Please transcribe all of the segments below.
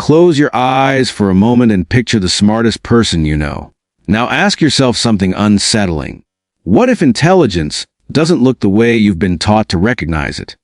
Close your eyes for a moment and picture the smartest person you know. Now ask yourself something unsettling. What if intelligence doesn't look the way you've been taught to recognize it?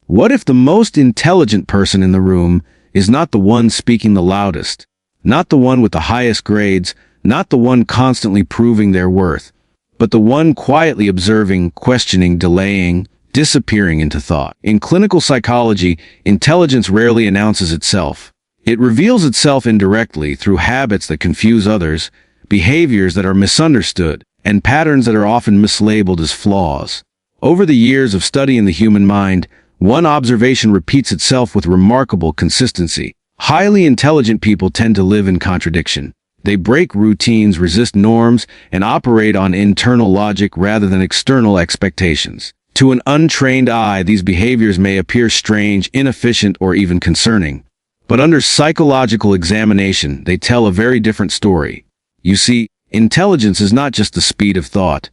What if the most intelligent person in the room is not the one speaking the loudest, not the one with the highest grades, not the one constantly proving their worth, but the one quietly observing, questioning, delaying, disappearing into thought? In clinical psychology, intelligence rarely announces itself. It reveals itself indirectly through habits that confuse others, behaviors that are misunderstood, and patterns that are often mislabeled as flaws. Over the years of studying the human mind, one observation repeats itself with remarkable consistency. Highly intelligent people tend to live in contradiction. They break routines, resist norms, and operate on internal logic rather than external expectations. To an untrained eye, these behaviors may appear strange, inefficient, or even concerning. But under psychological examination, they tell a very different story. You see, intelligence is not just the speed of thought.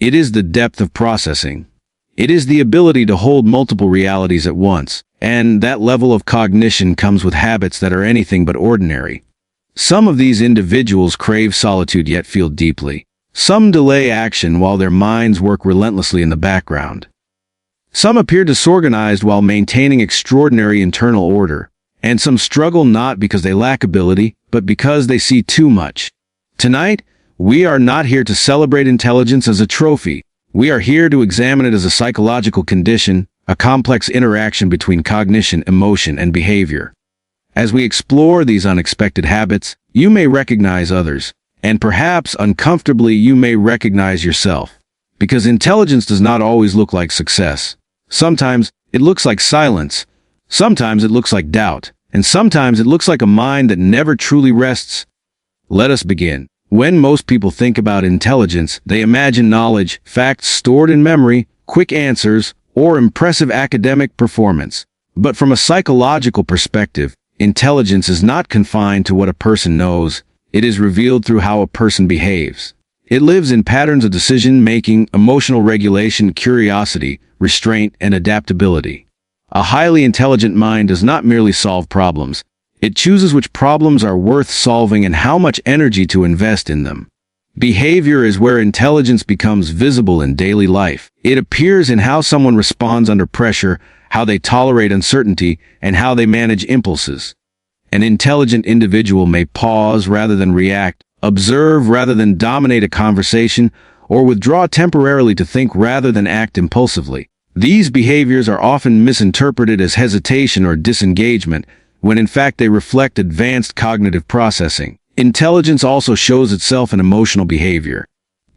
It is the depth of processing. It is the ability to hold multiple realities at once, and that level of cognition comes with habits that are anything but ordinary. Some of these individuals crave solitude yet feel deeply. Some delay action while their minds work relentlessly in the background. Some appear disorganized while maintaining extraordinary internal order, and some struggle not because they lack ability, but because they see too much. Tonight, we are not here to celebrate intelligence as a trophy. We are here to examine it as a psychological condition, a complex interaction between cognition, emotion, and behavior. As we explore these unexpected habits, you may recognize others, and perhaps uncomfortably you may recognize yourself. Because intelligence does not always look like success. Sometimes it looks like silence, sometimes it looks like doubt, and sometimes it looks like a mind that never truly rests. Let us begin. When most people think about intelligence, they imagine knowledge, facts stored in memory, quick answers, or impressive academic performance. But from a psychological perspective, intelligence is not confined to what a person knows. It is revealed through how a person behaves. It lives in patterns of decision-making, emotional regulation, curiosity, restraint, and adaptability. A highly intelligent mind does not merely solve problems. It chooses which problems are worth solving and how much energy to invest in them. Behavior is where intelligence becomes visible in daily life. It appears in how someone responds under pressure, how they tolerate uncertainty, and how they manage impulses. An intelligent individual may pause rather than react, observe rather than dominate a conversation, or withdraw temporarily to think rather than act impulsively. These behaviors are often misinterpreted as hesitation or disengagement, when in fact they reflect advanced cognitive processing. Intelligence also shows itself in emotional behavior.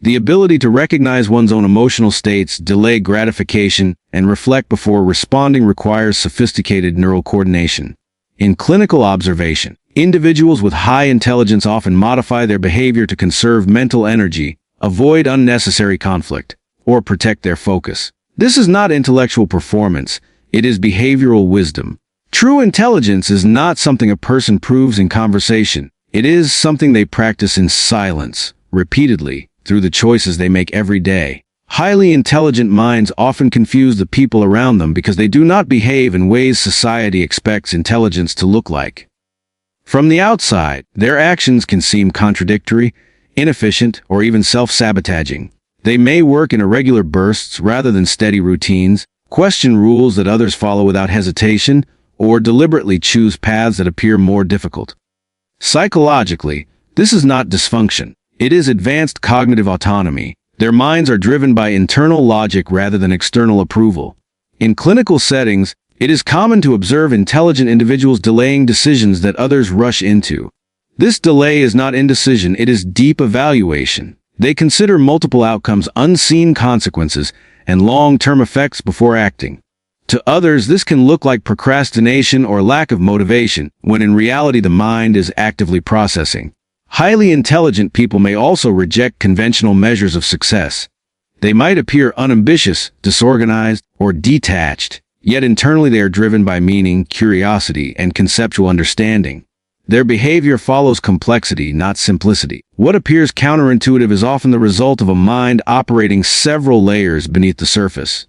The ability to recognize one's own emotional states, delay gratification, and reflect before responding requires sophisticated neural coordination. In clinical observation, individuals with high intelligence often modify their behavior to conserve mental energy, avoid unnecessary conflict, or protect their focus. This is not intellectual performance, it is behavioral wisdom. True intelligence is not something a person proves in conversation. It is something they practice in silence, repeatedly, through the choices they make every day. Highly intelligent minds often confuse the people around them because they do not behave in ways society expects intelligence to look like. From the outside, their actions can seem contradictory, inefficient, or even self-sabotaging. They may work in irregular bursts rather than steady routines, question rules that others follow without hesitation, or deliberately choose paths that appear more difficult. Psychologically, this is not dysfunction. It is advanced cognitive autonomy. Their minds are driven by internal logic rather than external approval. In clinical settings, it is common to observe intelligent individuals delaying decisions that others rush into. This delay is not indecision, it is deep evaluation. They consider multiple outcomes, unseen consequences, and long-term effects before acting. To others, this can look like procrastination or lack of motivation, when in reality the mind is actively processing. Highly intelligent people may also reject conventional measures of success. They might appear unambitious, disorganized, or detached, yet internally they are driven by meaning, curiosity, and conceptual understanding. Their behavior follows complexity, not simplicity. What appears counterintuitive is often the result of a mind operating several layers beneath the surface.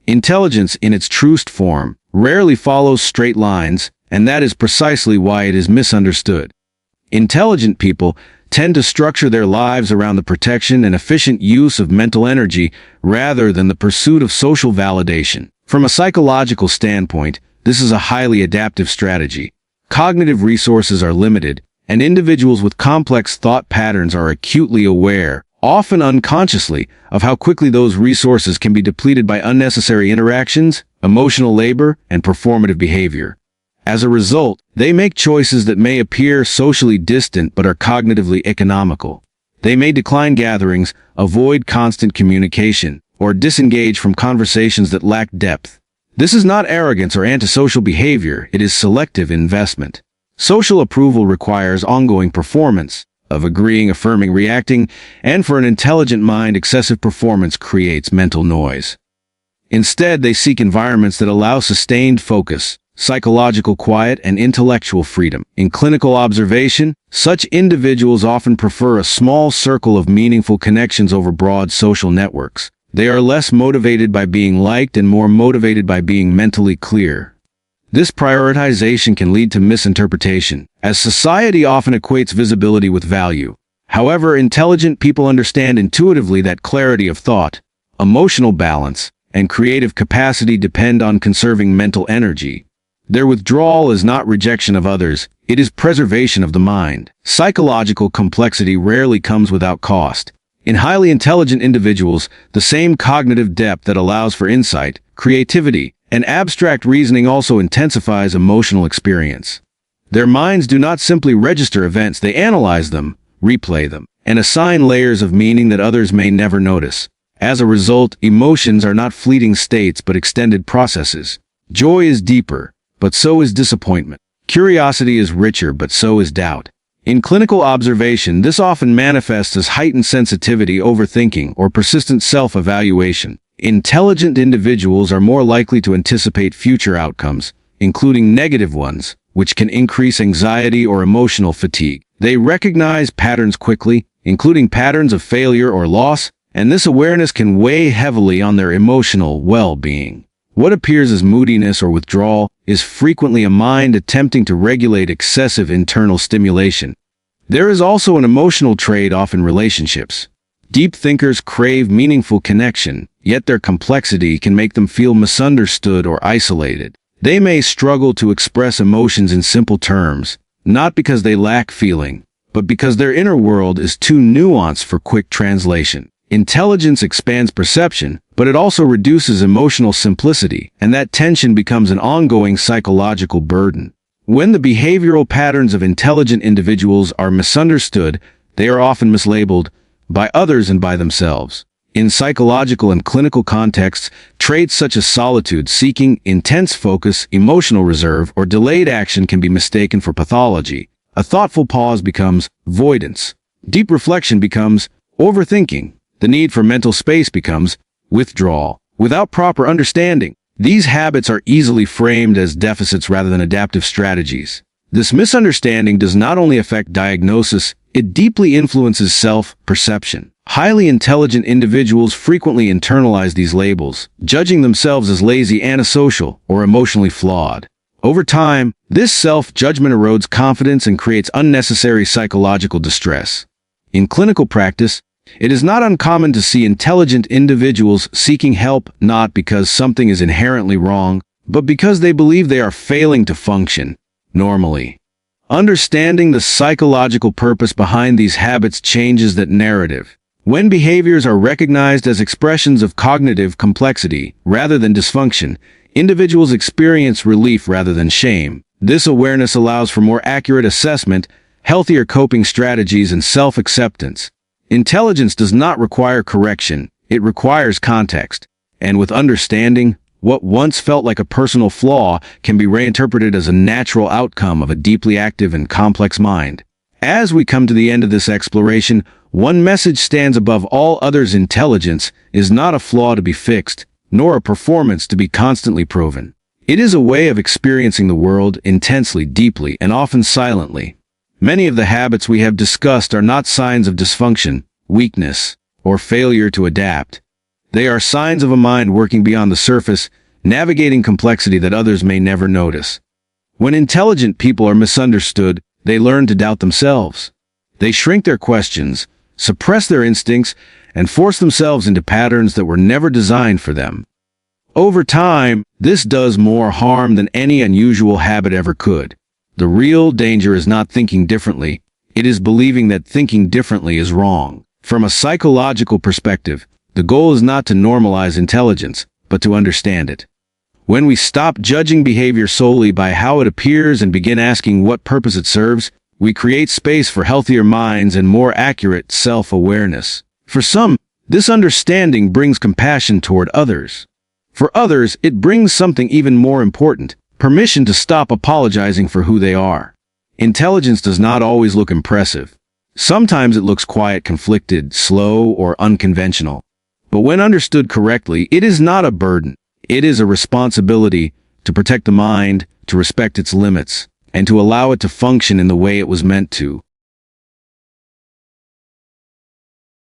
Intelligence, in its truest form, rarely follows straight lines, and that is precisely why it is misunderstood. Intelligent people tend to structure their lives around the protection and efficient use of mental energy rather than the pursuit of social validation. From a psychological standpoint, this is a highly adaptive strategy. Cognitive resources are limited, and individuals with complex thought patterns are acutely aware, often unconsciously, of how quickly those resources can be depleted by unnecessary interactions, emotional labor, and performative behavior. As a result, they make choices that may appear socially distant but are cognitively economical. They may decline gatherings, avoid constant communication, or disengage from conversations that lack depth. This is not arrogance or antisocial behavior, it is selective investment. Social approval requires ongoing performance, of agreeing, affirming, reacting, and for an intelligent mind, excessive performance creates mental noise. Instead, they seek environments that allow sustained focus, psychological quiet, and intellectual freedom. In clinical observation, such individuals often prefer a small circle of meaningful connections over broad social networks. They are less motivated by being liked and more motivated by being mentally clear. This prioritization can lead to misinterpretation, as society often equates visibility with value. However, intelligent people understand intuitively that clarity of thought, emotional balance, and creative capacity depend on conserving mental energy. Their withdrawal is not rejection of others, it is preservation of the mind. Psychological complexity rarely comes without cost. In highly intelligent individuals, the same cognitive depth that allows for insight, creativity, and abstract reasoning also intensifies emotional experience. Their minds do not simply register events, they analyze them, replay them, and assign layers of meaning that others may never notice. As a result, emotions are not fleeting states but extended processes. Joy is deeper, but so is disappointment. Curiosity is richer, but so is doubt. In clinical observation, this often manifests as heightened sensitivity, overthinking, or persistent self-evaluation. Intelligent individuals are more likely to anticipate future outcomes, including negative ones, which can increase anxiety or emotional fatigue. They recognize patterns quickly, including patterns of failure or loss, and this awareness can weigh heavily on their emotional well-being. What appears as moodiness or withdrawal is frequently a mind attempting to regulate excessive internal stimulation. There is also an emotional trade-off in relationships. Deep thinkers crave meaningful connection, yet their complexity can make them feel misunderstood or isolated. They may struggle to express emotions in simple terms, not because they lack feeling, but because their inner world is too nuanced for quick translation. Intelligence expands perception, but it also reduces emotional simplicity, and that tension becomes an ongoing psychological burden. When the behavioral patterns of intelligent individuals are misunderstood, they are often mislabeled by others and by themselves. In psychological and clinical contexts, traits such as solitude seeking, intense focus, emotional reserve, or delayed action can be mistaken for pathology. A thoughtful pause becomes avoidance. Deep reflection becomes overthinking. The need for mental space becomes withdrawal. Without proper understanding, these habits are easily framed as deficits rather than adaptive strategies. This misunderstanding does not only affect diagnosis, it deeply influences self-perception. Highly intelligent individuals frequently internalize these labels, judging themselves as lazy, antisocial, or emotionally flawed. Over time, this self-judgment erodes confidence and creates unnecessary psychological distress. In clinical practice, it is not uncommon to see intelligent individuals seeking help not because something is inherently wrong, but because they believe they are failing to function normally. Understanding the psychological purpose behind these habits changes that narrative. When behaviors are recognized as expressions of cognitive complexity rather than dysfunction, individuals experience relief rather than shame. This awareness allows for more accurate assessment, healthier coping strategies, and self-acceptance. Intelligence does not require correction, it requires context. And with understanding, what once felt like a personal flaw can be reinterpreted as a natural outcome of a deeply active and complex mind. As we come to the end of this exploration, one message stands above all others: intelligence is not a flaw to be fixed, nor a performance to be constantly proven. It is a way of experiencing the world intensely, deeply, and often silently. Many of the habits we have discussed are not signs of dysfunction, weakness, or failure to adapt. They are signs of a mind working beyond the surface, navigating complexity that others may never notice. When intelligent people are misunderstood, they learn to doubt themselves. They shrink their questions, suppress their instincts, and force themselves into patterns that were never designed for them. Over time, this does more harm than any unusual habit ever could. The real danger is not thinking differently. It is believing that thinking differently is wrong. From a psychological perspective, the goal is not to normalize intelligence, but to understand it. When we stop judging behavior solely by how it appears and begin asking what purpose it serves, we create space for healthier minds and more accurate self-awareness. For some, this understanding brings compassion toward others. For others, it brings something even more important: permission to stop apologizing for who they are. Intelligence does not always look impressive. Sometimes it looks quiet, conflicted, slow, or unconventional. But when understood correctly, it is not a burden. It is a responsibility to protect the mind, to respect its limits, and to allow it to function in the way it was meant to.